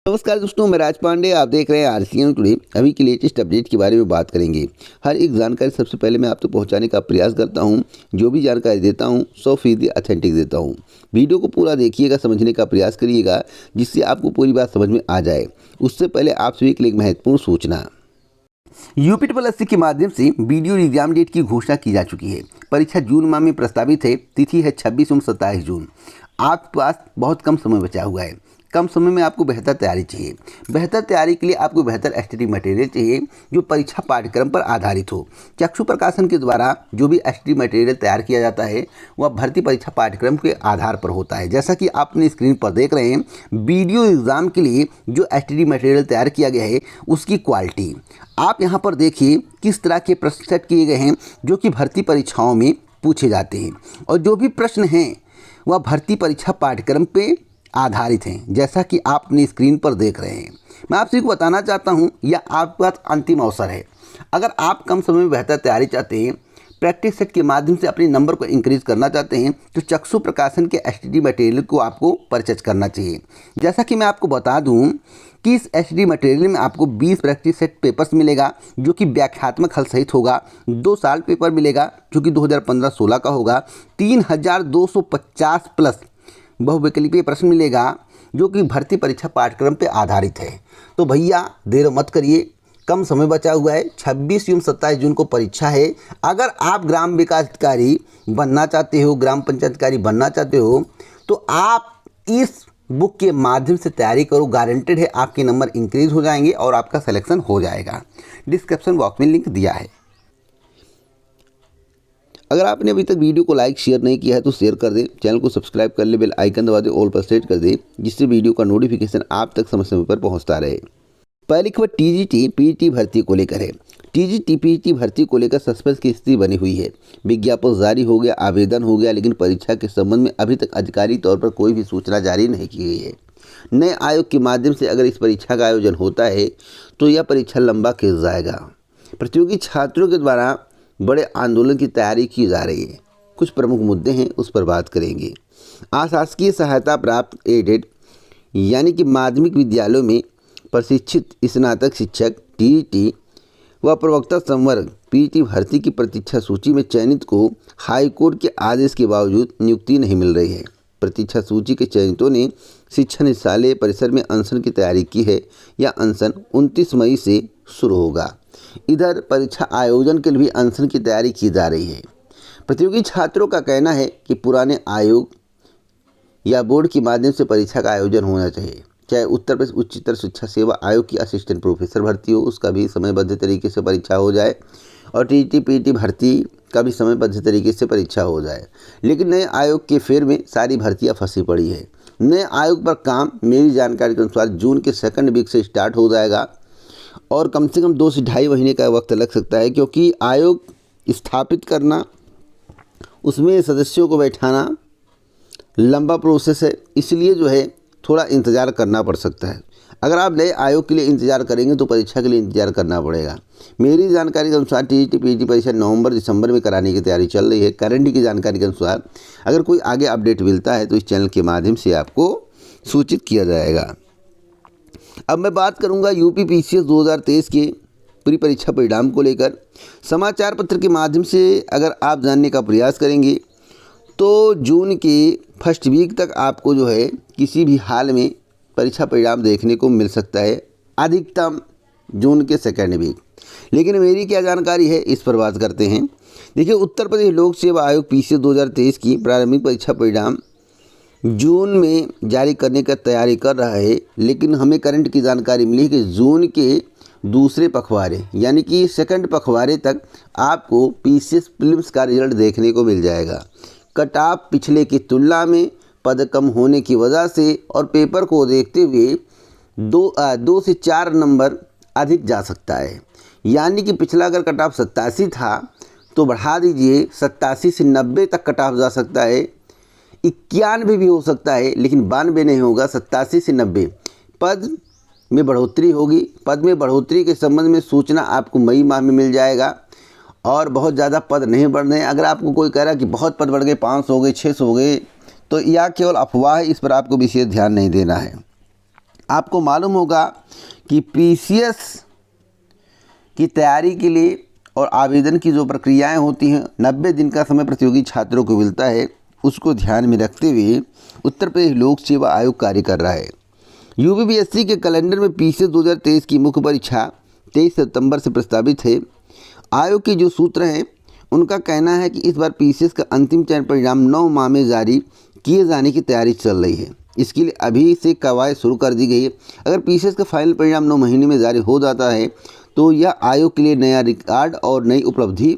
नमस्कार दोस्तों, मैं राज पांडे। आप देख रहे हैं आरसीएन टुडे। अभी की लेटेस्ट अपडेट के बारे में बात करेंगे। हर एक जानकारी सबसे पहले मैं आप तक पहुंचाने का प्रयास करता हूं। जो भी जानकारी देता हूं 100% ऑथेंटिक देता हूं। वीडियो को पूरा देखिएगा, समझने का प्रयास करिएगा, जिससे आपको पूरी बात समझ में आ जाए। उससे पहले आप सभी के लिए एक महत्वपूर्ण सूचना। यूपी ट्रिपल के माध्यम से वीडियो एग्जाम डेट की घोषणा की जा चुकी है। परीक्षा जून माह में प्रस्तावित है। तिथि है 26 एवं 27 जून। आपके पास बहुत कम समय बचा हुआ है। कम समय में आपको बेहतर तैयारी चाहिए। बेहतर तैयारी के लिए आपको बेहतर स्टडी मटेरियल चाहिए जो परीक्षा पाठ्यक्रम पर आधारित हो। चक्षु प्रकाशन के द्वारा जो भी स्टडी मटेरियल तैयार किया जाता है वह भर्ती परीक्षा पाठ्यक्रम के आधार पर होता है। जैसा कि आप अपनी स्क्रीन पर देख रहे हैं, वीडियो एग्ज़ाम के लिए जो स्टडी मटेरियल तैयार किया गया है उसकी क्वालिटी आप यहाँ पर देखिए किस तरह के प्रश्न सेट किए गए हैं जो कि भर्ती परीक्षाओं में पूछे जाते हैं। और जो भी प्रश्न हैं वह भर्ती परीक्षा पाठ्यक्रम पे आधारित हैं, जैसा कि आप अपनी स्क्रीन पर देख रहे हैं। मैं आप सभी को बताना चाहता हूं, यह आपके पास अंतिम अवसर है। अगर आप कम समय में बेहतर तैयारी चाहते हैं, प्रैक्टिस सेट के माध्यम से अपने नंबर को इंक्रीज करना चाहते हैं, तो चक्षु प्रकाशन के एसटीडी मटेरियल को आपको परचेज करना चाहिए। जैसा कि मैं आपको बता दूं कि इस एसटीडी मटेरियल में आपको 20 प्रैक्टिस सेट पेपर्स मिलेगा जो कि व्याख्यात्मक हल सहित होगा। 2 साल पेपर मिलेगा जो कि 2015-16 का होगा। 3250 प्लस बहुविकल्पीय प्रश्न मिलेगा जो कि भर्ती परीक्षा पाठ्यक्रम पे आधारित है। तो भैया देर मत करिए, कम समय बचा हुआ है। 26 एवं 27 जून को परीक्षा है। अगर आप ग्राम विकास अधिकारी बनना चाहते हो, ग्राम पंचायत अधिकारी बनना चाहते हो, तो आप इस बुक के माध्यम से तैयारी करो। गारंटेड है आपके नंबर इंक्रीज हो जाएंगे और आपका सिलेक्शन हो जाएगा। डिस्क्रिप्शन बॉक्स में लिंक दिया है। अगर आपने अभी तक वीडियो को लाइक शेयर नहीं किया है तो शेयर कर दें, चैनल को सब्सक्राइब कर ले, बेल आइकन दबा दें, ऑल पर सेट कर दें, जिससे वीडियो का नोटिफिकेशन आप तक समय समय पर पहुंचता रहे। पहली खबर टीजीटी पीईटी भर्ती को लेकर है। टीजीटी पीईटी भर्ती को लेकर सस्पेंस की स्थिति बनी हुई है। विज्ञापन जारी हो गया, आवेदन हो गया, लेकिन परीक्षा के संबंध में अभी तक आधिकारिक तौर पर कोई भी सूचना जारी नहीं की गई है। नए आयोग के माध्यम से अगर इस परीक्षा का आयोजन होता है तो यह परीक्षा लंबा खिंच जाएगा। प्रतियोगी छात्रों के द्वारा बड़े आंदोलन की तैयारी की जा रही है। कुछ प्रमुख मुद्दे हैं, उस पर बात करेंगे। अशासकीय सहायता प्राप्त एडेड यानी कि माध्यमिक विद्यालयों में प्रशिक्षित स्नातक शिक्षक टीईटी व प्रवक्ता संवर्ग पीईटी भर्ती की प्रतीक्षा सूची में चयनित को हाईकोर्ट के आदेश के बावजूद नियुक्ति नहीं मिल रही है। प्रतीक्षा सूची के चयनितों ने शिक्षा निदेशालय परिसर में अनशन की तैयारी की है। यह अनशन 29 मई से शुरू होगा। इधर परीक्षा आयोजन के लिए भी अनशन की तैयारी की जा रही है। प्रतियोगी छात्रों का कहना है कि पुराने आयोग या बोर्ड के माध्यम से परीक्षा का आयोजन होना चाहिए। चाहे उत्तर प्रदेश उच्चतर शिक्षा सेवा आयोग की असिस्टेंट प्रोफेसर भर्ती हो, उसका भी समयबद्ध तरीके से परीक्षा हो जाए, और टीईटी पीईटी भर्ती का भी समयबद्ध तरीके से परीक्षा हो जाए। लेकिन नए आयोग के फेर में सारी भर्तियाँ फंसी पड़ी है। नए आयोग पर काम मेरी जानकारी के अनुसार जून के सेकंड वीक से स्टार्ट हो जाएगा और कम से कम 2 से ढाई महीने का वक्त लग सकता है, क्योंकि आयोग स्थापित करना, उसमें सदस्यों को बैठाना लंबा प्रोसेस है। इसलिए जो है थोड़ा इंतज़ार करना पड़ सकता है। अगर आप नए आयोग के लिए इंतज़ार करेंगे तो परीक्षा के लिए इंतज़ार करना पड़ेगा। मेरी जानकारी के अनुसार टीईटी पीईटी परीक्षा नवंबर-दिसंबर में कराने की तैयारी चल रही है। करंट की जानकारी के अनुसार अगर कोई आगे अपडेट मिलता है तो इस चैनल के माध्यम से आपको सूचित किया जाएगा। अब मैं बात करूंगा यूपी पीसीएस 2023 के प्री परीक्षा परिणाम को लेकर। समाचार पत्र के माध्यम से अगर आप जानने का प्रयास करेंगे तो जून के फर्स्ट वीक तक आपको जो है किसी भी हाल में परीक्षा परिणाम देखने को मिल सकता है, अधिकतम जून के सेकेंड वीक। लेकिन मेरी क्या जानकारी है इस पर बात करते हैं। देखिए, उत्तर प्रदेश लोक सेवा आयोग पीसीएस 2023 की प्रारंभिक परीक्षा परिणाम जून में जारी करने का तैयारी कर रहा है, लेकिन हमें करंट की जानकारी मिली है कि जून के दूसरे पखवाड़े यानी कि सेकंड पखवाड़े तक आपको पीसीएस प्रीलिम्स का रिजल्ट देखने को मिल जाएगा। कट ऑफ पिछले की तुलना में पद कम होने की वजह से और पेपर को देखते हुए 2 से 4 नंबर अधिक जा सकता है। यानी कि पिछला अगर कट ऑफ 87 था तो बढ़ा दीजिए, 87 से 90 तक कट ऑफ जा सकता है। 91 भी हो सकता है, लेकिन 92 नहीं होगा। 87 से 90 पद में बढ़ोतरी होगी। पद में बढ़ोतरी के संबंध में सूचना आपको मई माह में मिल जाएगा और बहुत ज़्यादा पद नहीं बढ़ रहे हैं। अगर आपको कोई कह रहा है कि बहुत पद बढ़ गए, 500 हो गए, 600 हो गए, तो यह केवल अफवाह है। इस पर आपको विशेष ध्यान नहीं देना है। आपको मालूम होगा कि पीसीएस की तैयारी के लिए और आवेदन की जो प्रक्रियाएं होती हैं 90 दिन का समय प्रतियोगी छात्रों को मिलता है, उसको ध्यान में रखते हुए उत्तर प्रदेश लोक सेवा आयोग कार्य कर रहा है। यूपीपीएससी के कैलेंडर में पीसीएस 2023 की मुख्य परीक्षा 23 सितंबर से प्रस्तावित है। आयोग के जो सूत्र हैं उनका कहना है कि इस बार पीसीएस का अंतिम चयन परिणाम 9 माह में जारी किए जाने की तैयारी चल रही है। इसके लिए अभी से कवायद शुरू कर दी गई है। अगर पीसीएस का फाइनल परिणाम 9 महीने में जारी हो जाता है तो यह आयोग के लिए नया रिकॉर्ड और नई उपलब्धि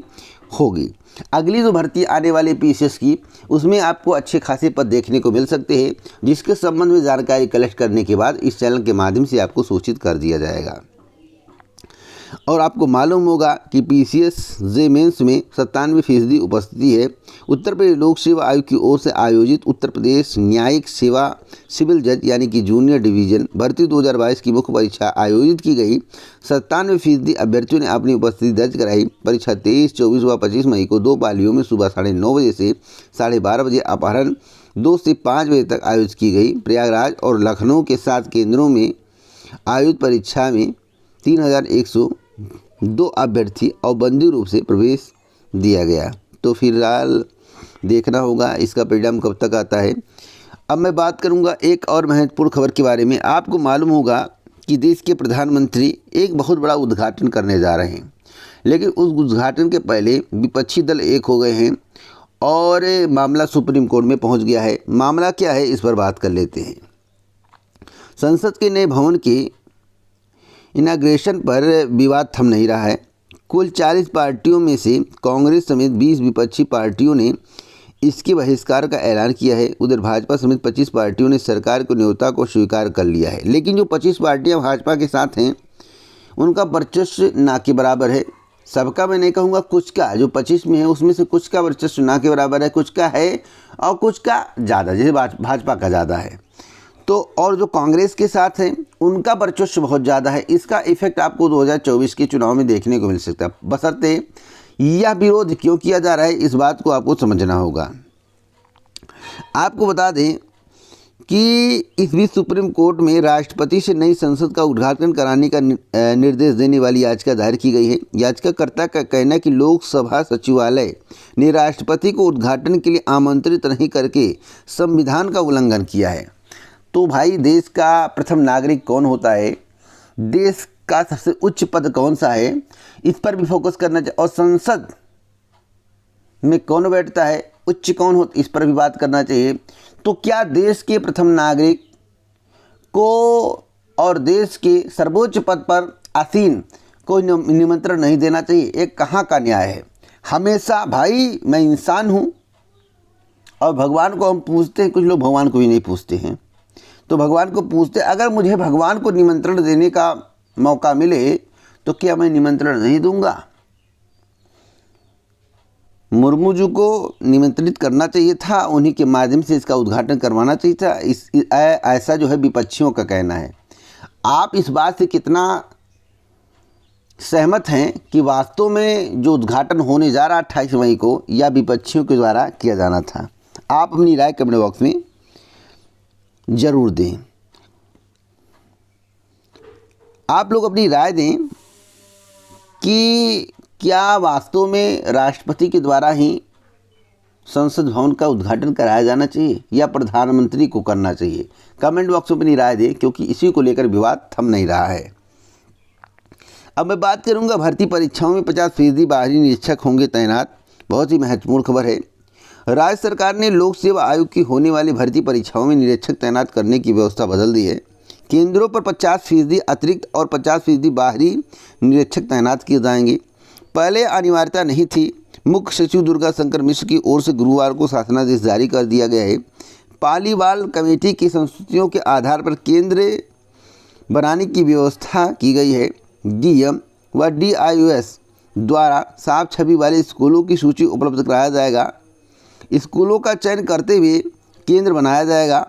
होगी। अगली जो भर्ती आने वाली पीसीएस की, उसमें आपको अच्छे खासे पद देखने को मिल सकते हैं, जिसके संबंध में जानकारी कलेक्ट करने के बाद इस चैनल के माध्यम से आपको सूचित कर दिया जाएगा। और आपको मालूम होगा कि पीसीएस जे मेंस में 97% उपस्थिति है। उत्तर प्रदेश लोक सेवा आयोग की ओर से आयोजित उत्तर प्रदेश न्यायिक सेवा सिविल जज यानी कि जूनियर डिवीजन भर्ती 2022 की मुख्य परीक्षा आयोजित की गई। 97% अभ्यर्थियों ने अपनी उपस्थिति दर्ज कराई। परीक्षा 23, 24 व 25 मई को 2 पालियों में सुबह 9:30 बजे से 12:30 बजे अपराह्न 2 से 5 बजे तक आयोजित की गई। प्रयागराज और लखनऊ के 7 केंद्रों में आयोजित परीक्षा में 3102 अभ्यर्थी और बंदी रूप से प्रवेश दिया गया। तो फिलहाल देखना होगा इसका परिणाम कब तक आता है। अब मैं बात करूंगा एक और महत्वपूर्ण खबर के बारे में। आपको मालूम होगा कि देश के प्रधानमंत्री एक बहुत बड़ा उद्घाटन करने जा रहे हैं, लेकिन उस उद्घाटन के पहले विपक्षी दल एक हो गए हैं और मामला सुप्रीम कोर्ट में पहुंच गया है। मामला क्या है, इस पर बात कर लेते हैं। संसद के नए भवन के इनाग्रेशन पर विवाद थम नहीं रहा है। कुल 40 पार्टियों में से कांग्रेस समेत 20 विपक्षी पार्टियों ने इसके बहिष्कार का ऐलान किया है। उधर भाजपा समेत 25 पार्टियों ने सरकार के न्योता को स्वीकार कर लिया है। लेकिन जो 25 पार्टियां भाजपा के साथ हैं उनका वर्चस्व ना के बराबर है। सबका मैं नहीं कहूँगा, कुछ का, जो 25 में है उसमें से कुछ का वर्चस्व ना के बराबर है, कुछ का है और कुछ का ज़्यादा, जैसे भाजपा का ज़्यादा है। तो और जो कांग्रेस के साथ हैं उनका वर्चस्व बहुत ज़्यादा है। इसका इफेक्ट आपको 2024 के चुनाव में देखने को मिल सकता है। बशर्ते यह विरोध क्यों किया जा रहा है, इस बात को आपको समझना होगा। आपको बता दें कि इस बीच सुप्रीम कोर्ट में राष्ट्रपति से नई संसद का उद्घाटन कराने का निर्देश देने वाली याचिका दायर की गई है। याचिकाकर्ता का कहना है कि लोकसभा सचिवालय ने राष्ट्रपति को उद्घाटन के लिए आमंत्रित नहीं करके संविधान का उल्लंघन किया है। तो भाई, देश का प्रथम नागरिक कौन होता है, देश का सबसे उच्च पद कौन सा है, इस पर भी फोकस करना चाहिए। और संसद में कौन बैठता है, उच्च कौन हो, इस पर भी बात करना चाहिए। तो क्या देश के प्रथम नागरिक को और देश के सर्वोच्च पद पर आसीन को निमंत्रण नहीं देना चाहिए? एक कहाँ का न्याय है? हमेशा भाई, मैं इंसान हूँ और भगवान को हम पूछते हैं, कुछ लोग भगवान को भी नहीं पूछते हैं। तो भगवान को पूछते, अगर मुझे भगवान को निमंत्रण देने का मौका मिले तो क्या मैं निमंत्रण नहीं दूंगा? मुर्मू जी को निमंत्रित करना चाहिए था, उन्हीं के माध्यम से इसका उद्घाटन करवाना चाहिए था। ऐसा जो है विपक्षियों का कहना है। आप इस बात से कितना सहमत हैं कि वास्तव में जो उद्घाटन होने जा रहा 28 मई को या विपक्षियों के द्वारा किया जाना था? आप अपनी राय कमेंट बॉक्स में जरूर दें। आप लोग अपनी राय दें कि क्या वास्तव में राष्ट्रपति के द्वारा ही संसद भवन का उद्घाटन कराया जाना चाहिए या प्रधानमंत्री को करना चाहिए? कमेंट बॉक्स में अपनी राय दें, क्योंकि इसी को लेकर विवाद थम नहीं रहा है। अब मैं बात करूंगा भर्ती परीक्षाओं में 50% बाहरी निरीक्षक होंगे तैनात। बहुत ही महत्वपूर्ण खबर है। राज्य सरकार ने लोक सेवा आयोग की होने वाली भर्ती परीक्षाओं में निरीक्षक तैनात करने की व्यवस्था बदल दी है। केंद्रों पर 50% अतिरिक्त और 50% बाहरी निरीक्षक तैनात किए जाएंगे। पहले अनिवार्यता नहीं थी। मुख्य सचिव दुर्गा शंकर मिश्र की ओर से गुरुवार को शासनादेश जारी कर दिया गया है। पालीवाल कमेटी की संस्तुतियों के आधार पर केंद्र बनाने की व्यवस्था की गई है। डीएम व डीआईओएस द्वारा साफ छवि वाले स्कूलों की सूची उपलब्ध कराया जाएगा। स्कूलों का चयन करते हुए केंद्र बनाया जाएगा।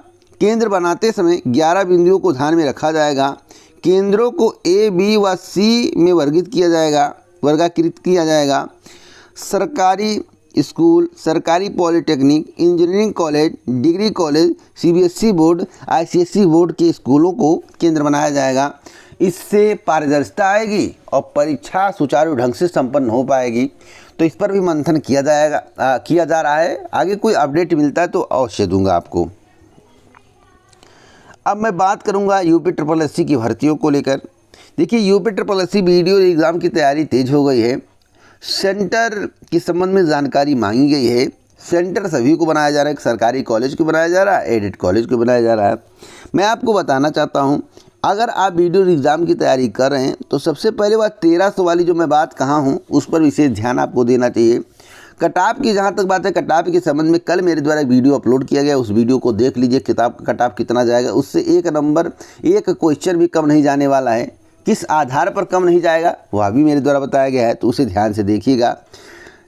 केंद्र बनाते समय 11 बिंदुओं को ध्यान में रखा जाएगा। केंद्रों को ए, बी व सी में वर्गीकृत किया जाएगा। सरकारी स्कूल, सरकारी polytechnic, engineering college, degree college, CBSE board, ICSE board के स्कूलों को केंद्र बनाया जाएगा। इससे पारदर्शिता आएगी और परीक्षा सुचारू ढंग से संपन्न हो पाएगी। तो इस पर भी मंथन किया जा रहा है। आगे कोई अपडेट मिलता है तो अवश्य दूंगा आपको। अब मैं बात करूंगा यूपी ट्रिपल एससी की भर्तियों को लेकर। देखिए, UP triple SC video exam की तैयारी तेज हो गई है। सेंटर के संबंध में जानकारी मांगी गई है। सेंटर सभी को बनाया जा रहा है, सरकारी कॉलेज को बनाया जा रहा है, एडेड कॉलेज को बनाया जा रहा है। मैं आपको बताना चाहता हूँ, अगर आप वीडियो एग्ज़ाम की तैयारी कर रहे हैं तो सबसे पहले बात 1300 वाली जो मैं बात कहा हूँ उस पर विशेष ध्यान आपको देना चाहिए। कट-ऑफ की जहाँ तक बात है, कट-ऑफ के संबंध में कल मेरे द्वारा वीडियो अपलोड किया गया, उस वीडियो को देख लीजिए। किताब का कट-ऑफ कितना जाएगा, उससे एक नंबर, एक क्वेश्चन भी कम नहीं जाने वाला है। किस आधार पर कम नहीं जाएगा वह भी मेरे द्वारा बताया गया है, तो उसे ध्यान से देखिएगा।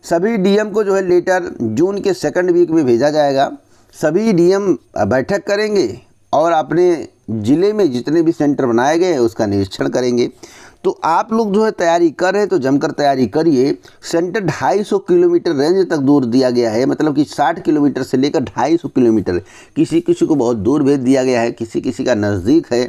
सभी डीएम को जो है लेटर जून के सेकंड वीक में भेजा जाएगा। सभी डीएम बैठक करेंगे और अपने ज़िले में जितने भी सेंटर बनाए गए हैं उसका निरीक्षण करेंगे। तो आप लोग जो है तैयारी कर रहे हैं तो जमकर तैयारी करिए। सेंटर 250 किलोमीटर रेंज तक दूर दिया गया है, मतलब कि 60 किलोमीटर से लेकर 250 किलोमीटर। किसी किसी को बहुत दूर भेज दिया गया है, किसी किसी का नज़दीक है।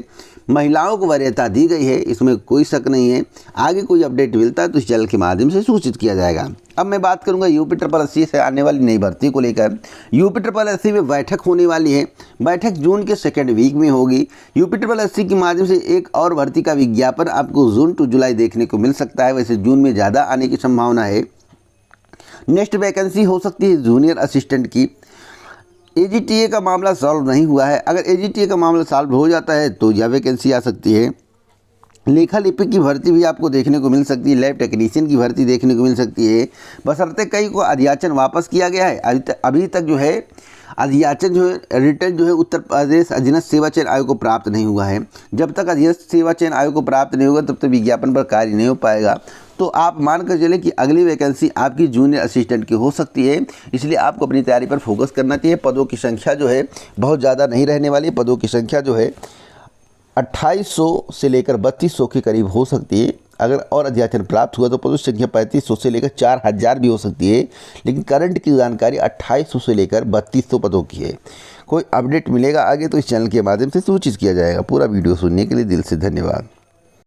महिलाओं को वरीयता दी गई है, इसमें कोई शक नहीं है। आगे कोई अपडेट मिलता है तो इस चैनल के माध्यम से सूचित किया जाएगा। अब मैं बात करूंगा यूपी ट्रिपल एससी से आने वाली नई भर्ती को लेकर। यूपी ट्रिपल एससी में बैठक होने वाली है। बैठक जून के सेकंड वीक में होगी। यूपी ट्रिपल एससी के माध्यम से एक और भर्ती का विज्ञापन आपको जून टू जुलाई देखने को मिल सकता है। वैसे जून में ज़्यादा आने की संभावना है। नेक्स्ट वैकेंसी हो सकती है जूनियर असिस्टेंट की। एजीटीए का मामला सॉल्व नहीं हुआ है। अगर एजीटीए का मामला सॉल्व हो जाता है तो यह वैकेंसी आ सकती है। लेखा लिपिक की भर्ती भी आपको देखने को मिल सकती है। लैब टेक्नीशियन की भर्ती देखने को मिल सकती है। बशर्ते कई को अध्याचन वापस किया गया है। अभी तक जो है अध्याचन जो है रिटर्न जो है उत्तर प्रदेश अधीनस्थ सेवा चयन आयोग को प्राप्त नहीं हुआ है। जब तक अधीनस्थ सेवा चयन आयोग को प्राप्त नहीं होगा तब तक विज्ञापन पर कार्य नहीं हो पाएगा। तो आप मानकर चलें कि अगली वैकेंसी आपकी जूनियर असिस्टेंट की हो सकती है। इसलिए आपको अपनी तैयारी पर फोकस करना चाहिए। पदों की संख्या जो है बहुत ज़्यादा नहीं रहने वाली। पदों की संख्या जो है 2800 से लेकर 3200 के करीब हो सकती है। अगर और अध्याचन प्राप्त हुआ तो पदों की संख्या 3500 से लेकर 4000 भी हो सकती है। लेकिन करंट की जानकारी 2800 से लेकर 3200 पदों की है। कोई अपडेट मिलेगा आगे तो इस चैनल के माध्यम से सूचित किया जाएगा। पूरा वीडियो सुनने के लिए दिल से धन्यवाद।